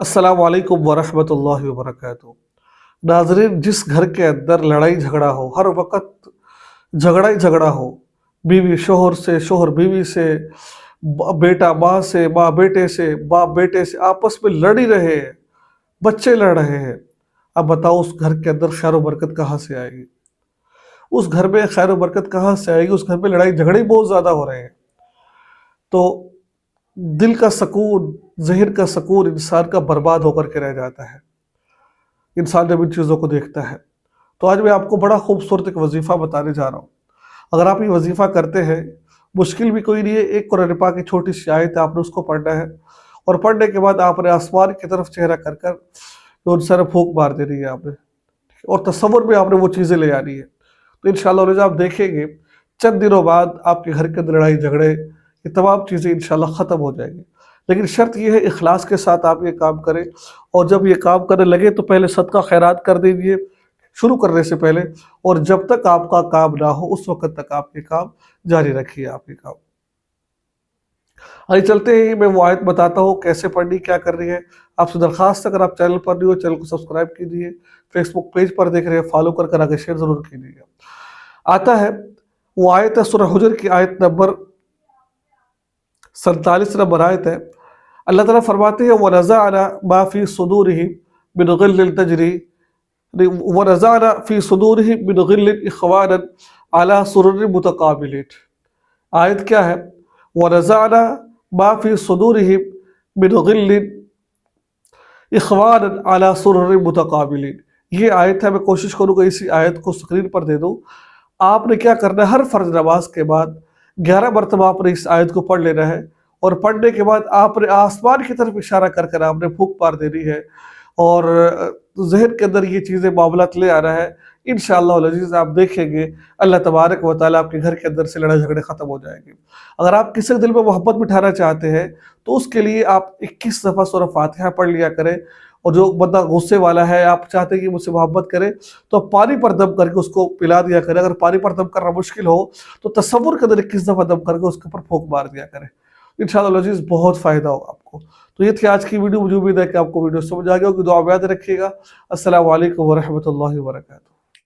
अस्सलामु अलैकुम वरहमतुल्लाहि वबरकातुहू। नाज़रीन, जिस घर के अंदर लड़ाई झगड़ा हो, हर वक्त झगड़ा ही झगड़ा हो, बीवी शोहर से, शोहर बीवी से, बेटा माँ से, माँ बेटे से, बाप बेटे से, आपस में लड़ ही रहे हैं, बच्चे लड़ रहे हैं। अब बताओ उस घर के अंदर खैर व बरकत कहाँ से आएगी? उस घर में खैर व बरकत कहाँ से आएगी? उस घर में लड़ाई झगड़े बहुत ज़्यादा हो रहे हैं। तो दिल का सकून, ज़हन का सकून इंसान का बर्बाद होकर के रह जाता है, इंसान जब इन चीज़ों को देखता है। तो आज मैं आपको बड़ा खूबसूरत एक वजीफ़ा बताने जा रहा हूँ। अगर आप ये वजीफ़ा करते हैं, मुश्किल भी कोई नहीं है, एक कुरान पाक की छोटी सी आयत है, आपने उसको पढ़ना है और पढ़ने के बाद आपने आसमान की तरफ चेहरा कर कर तो उन सारे फूंक मार देनी है आपने, और तसव्वुर में आपने वो चीज़ें ले आनी है। तो इंशाअल्लाह आप देखेंगे चंद दिनों बाद आपके घर के अंदर लड़ाई झगड़े ये तमाम चीज़ें इंशाअल्लाह ख़त्म हो जाएंगी। लेकिन शर्त यह है इखलास के साथ आप ये काम करें, और जब ये काम करने लगे तो पहले सदका खैरात कर दीजिए शुरू करने से पहले, और जब तक आपका काम ना हो उस वक्त तक आप ये काम जारी रखिए। आप ये काम आइए चलते हैं, मैं वो आयत बताता हूँ कैसे पढ़नी, क्या करनी है। आपसे दरख्वास्त, अगर आप चैनल पर नहीं हो चैनल को सब्सक्राइब कीजिए, फेसबुक पेज पर देख रहे हैं फॉलो कर आगे शेयर ज़रूर कीजिएगा। आता है वो आयत है सूरह हुजर की आयत नंबर 47 नंबर आयत है। अल्लाह ताला फरमाते हैं वनज़अना मा फ़ी सुदूरिहिम मिन ग़िल्लिन तजरी वनज़अना फ़ी सुदूरिहिम मिन ग़िल्लिन इख़वानन अला सुरुरिन मुतक़ाबिलीन। आयत क्या है? वनज़अना मा फ़ी सुदूरिहिम मिन ग़िल्लिन इख़वानन अला सुरुरिन मुतक़ाबिलीन। ये आयत है, मैं कोशिश करूँगा इसी आयत को स्क्रीन पर दे दूँ। आपने क्या करना है, हर फ़र्ज नमाज के बाद 11 मरतबा आपने इस आयत को पढ़ लेना है, और पढ़ने के बाद आपने आसमान की तरफ इशारा कर कर आपने फूंक मार देनी है, और ज़हन के अंदर ये चीज़ें मामलात ले आना है। इंशाअल्लाह अज़ीज़ आप देखेंगे अल्लाह तबारक व तआला आपके घर के अंदर से लड़ाई झगड़े ख़त्म हो जाएंगे। अगर आप किसी के दिल में मोहब्बत बिठाना चाहते हैं तो उसके लिए आप 21 दफ़ा सूरह फातिहा पढ़ लिया करें, और जो बंदा गुस्से वाला है, आप चाहते हैं कि मुझसे मोहब्बत करे, तो पानी पर दम करके उसको पिला दिया करें। अगर पानी पर दम करना मुश्किल हो तो तसव्वुर के अंदर 21 दफ़ा दम करके उसके ऊपर फूंक मार दिया करें। इंशाअल्लाह अज़ीज़ बहुत फ़ायदा होगा आपको। तो ये थी आज की वीडियो, मुझे उम्मीद है कि आपको वीडियो समझ आ गया होगी। दुआ में याद रखिएगा। अस्सलामु अलैकुम वरहमतुल्लाहि वबरकातुहू।